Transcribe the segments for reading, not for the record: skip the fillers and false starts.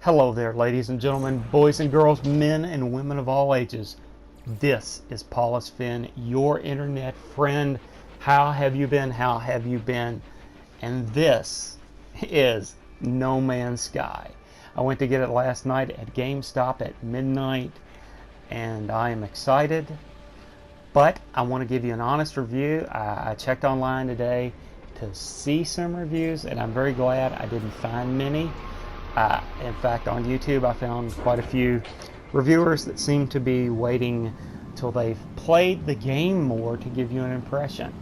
Hello there, ladies and gentlemen, boys and girls, men and women of all ages. This is Paulus Finn, your internet friend. How have you been? How have you been? And this is No Man's Sky. I went to get it last night at GameStop at midnight, and I am excited. But I want to give you an honest review. I checked online today to see some reviews, and I'm very glad I didn't find many. In fact, on YouTube, I found quite a few reviewers that seem to be waiting till they've played the game more to give you an impression.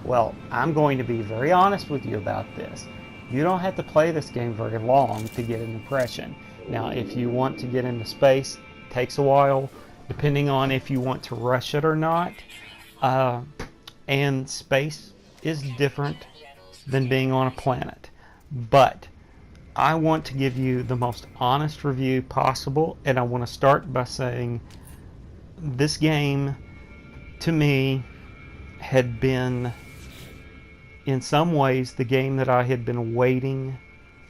Well, I'm going to be very honest with you about this. You don't have to play this game very long to get an impression. Now, if you want to get into space, it takes a while, depending on if you want to rush it or not. And space is different than being on a planet. But I want to give you the most honest review possible, and I want to start by saying this game, to me, had been, in some ways, the game that I had been waiting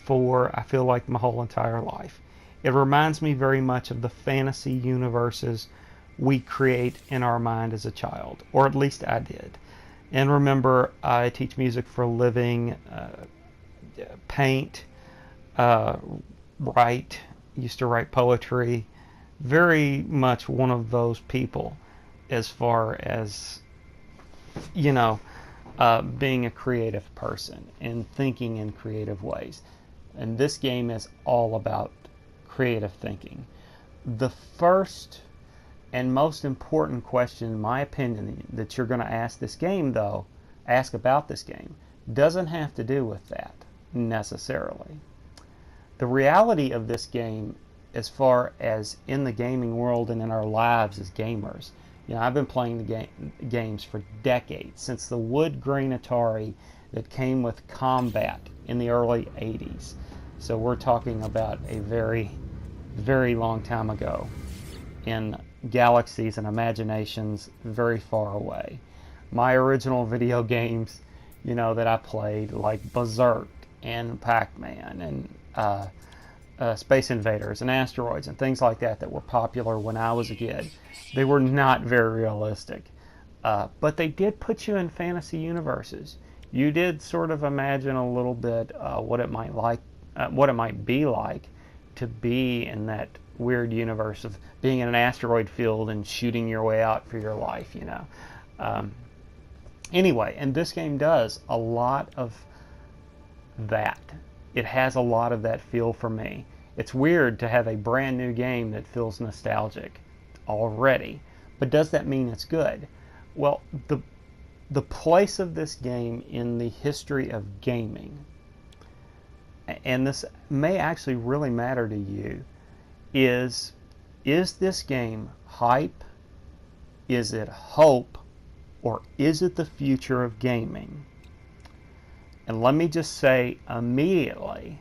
for, I feel like, my whole entire life. It reminds me very much of the fantasy universes we create in our mind as a child, or at least I did. And remember, I teach music for a living, paint, used to write poetry. Very much one of those people as far as, being a creative person and thinking in creative ways. And this game is all about creative thinking. The first and most important question, in my opinion, that you're going to ask about this game, doesn't have to do with that necessarily. The reality of this game, as far as in the gaming world and in our lives as gamers, I've been playing the games for decades, since the wood grain Atari that came with Combat in the early 80s. So we're talking about a very, very long time ago, in galaxies and imaginations very far away. My original video games, that I played, like Berserk and Pac-Man and Space Invaders and Asteroids and things like that were popular when I was a kid. They were not very realistic, but they did put you in fantasy universes. You did sort of imagine a little bit what it might be like to be in that weird universe of being in an asteroid field and shooting your way out for your life. Anyway, and this game does a lot of that. It has a lot of that feel for me. It's weird to have a brand new game that feels nostalgic already, but does that mean it's good? Well, the place of this game in the history of gaming, and this may actually really matter to you, is this game hype? Is it hope? Or is it the future of gaming? And let me just say immediately,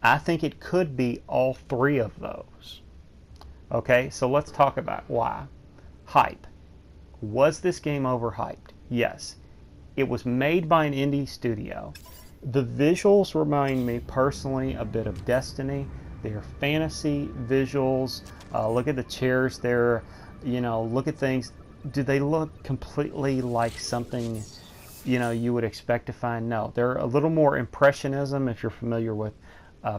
I think it could be all three of those. Okay, so let's talk about why. Hype. Was this game overhyped? Yes. It was made by an indie studio. The visuals remind me personally a bit of Destiny. They're fantasy visuals. Look at the chairs there. Look at things. Do they look completely like something you would expect to find? No, they're a little more Impressionism. If you're familiar with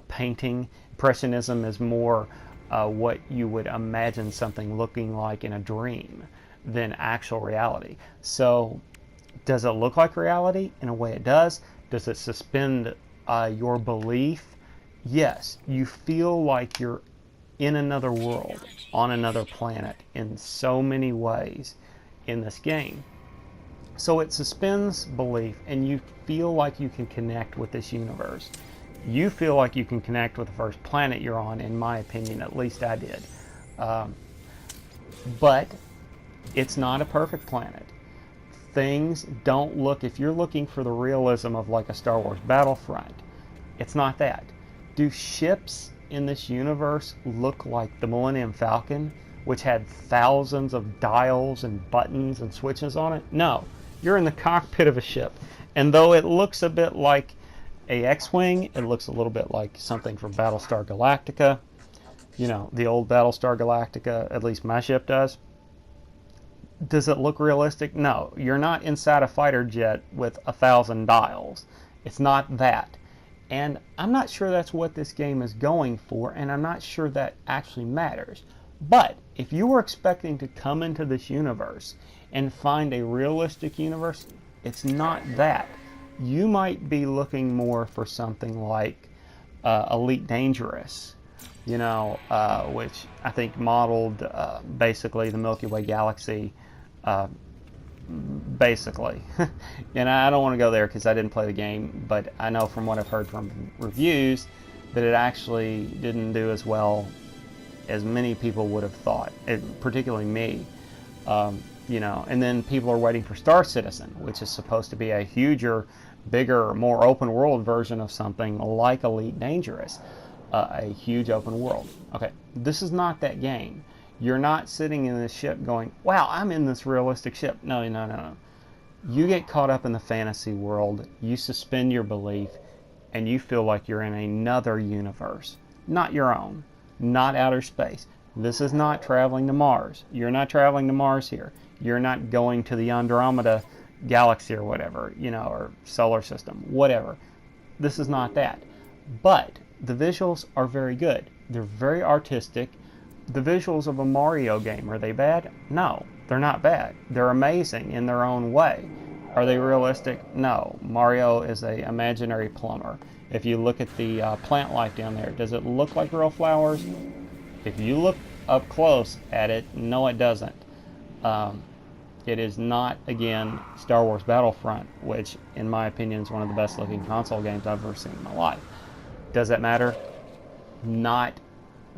painting, Impressionism is more what you would imagine something looking like in a dream than actual reality. So does it look like reality? In a way it does. Does it suspend your belief? Yes. You feel like you're in another world, on another planet, in so many ways in this game. So it suspends belief, and you feel like you can connect with this universe. You feel like you can connect with the first planet you're on, in my opinion. At least I did. But it's not a perfect planet. Things don't look, if you're looking for the realism of like a Star Wars Battlefront, it's not that. Do ships in this universe look like the Millennium Falcon, which had thousands of dials and buttons and switches on it? No. You're in the cockpit of a ship, and though it looks a bit like a X-Wing. It looks a little bit like something from Battlestar Galactica. You know, the old Battlestar Galactica, at least my ship does. Does it look realistic? No. You're not inside a fighter jet with 1,000 dials. It's not that. And I'm not sure that's what this game is going for, and I'm not sure that actually matters. But if you were expecting to come into this universe and find a realistic universe, it's not that. You might be looking more for something like Elite Dangerous, you know, which I think modeled basically the Milky Way galaxy, basically. And I don't want to go there because I didn't play the game, but I know from what I've heard from reviews that it actually didn't do as well as many people would have thought, particularly me. You know, and then people are waiting for Star Citizen, which is supposed to be a huger, bigger, more open world version of something like Elite Dangerous, a huge open world. Okay, this is not that game. You're not sitting in this ship going, wow, I'm in this realistic ship. No, no, no, no. You get caught up in the fantasy world, you suspend your belief, and you feel like you're in another universe, not your own, not outer space. This is not traveling to Mars. You're not traveling to Mars here. You're not going to the Andromeda galaxy or whatever, you know, or solar system, whatever. This is not that. But the visuals are very good. They're very artistic. The visuals of a Mario game, are they bad? No, they're not bad. They're amazing in their own way. Are they realistic? No. Mario is an imaginary plumber. If you look at the plant life down there, does it look like real flowers? If you look up close at it, no, it doesn't. It is not, again, Star Wars Battlefront, which, in my opinion, is one of the best looking console games I've ever seen in my life. Does that matter? Not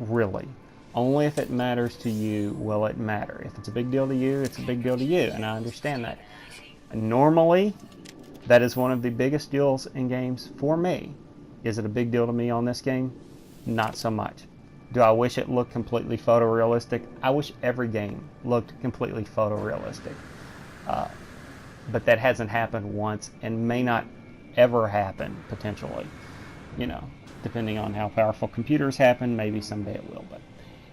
really. Only if it matters to you will it matter. If it's a big deal to you, it's a big deal to you, and I understand that. Normally, that is one of the biggest deals in games for me. Is it a big deal to me on this game? Not so much. Do I wish it looked completely photorealistic? I wish every game looked completely photorealistic. But that hasn't happened once and may not ever happen, potentially. You know, depending on how powerful computers happen, maybe someday it will. But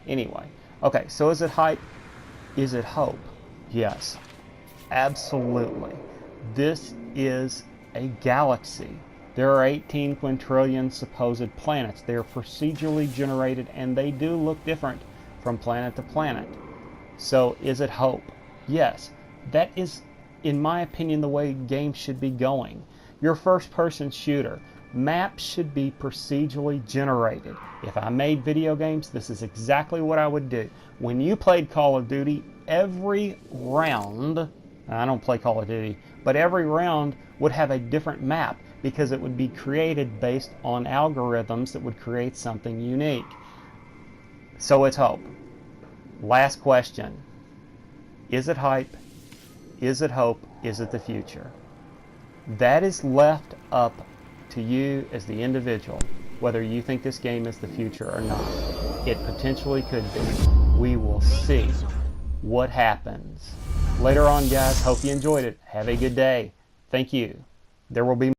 anyway, okay, so is it hype? Is it hope? Yes, absolutely. This is a galaxy. There are 18 quintillion supposed planets. They are procedurally generated, and they do look different from planet to planet. So is it hope? Yes. That is, in my opinion, the way games should be going. Your first-person shooter. Maps should be procedurally generated. If I made video games, this is exactly what I would do. When you played Call of Duty, every round, I don't play Call of Duty, but every round would have a different map because it would be created based on algorithms that would create something unique. So it's hope. Last question. Is it hype? Is it hope? Is it the future? That is left up to you as the individual, whether you think this game is the future or not. It potentially could be. We will see what happens. Later on, guys, hope you enjoyed it. Have a good day. Thank you. There will be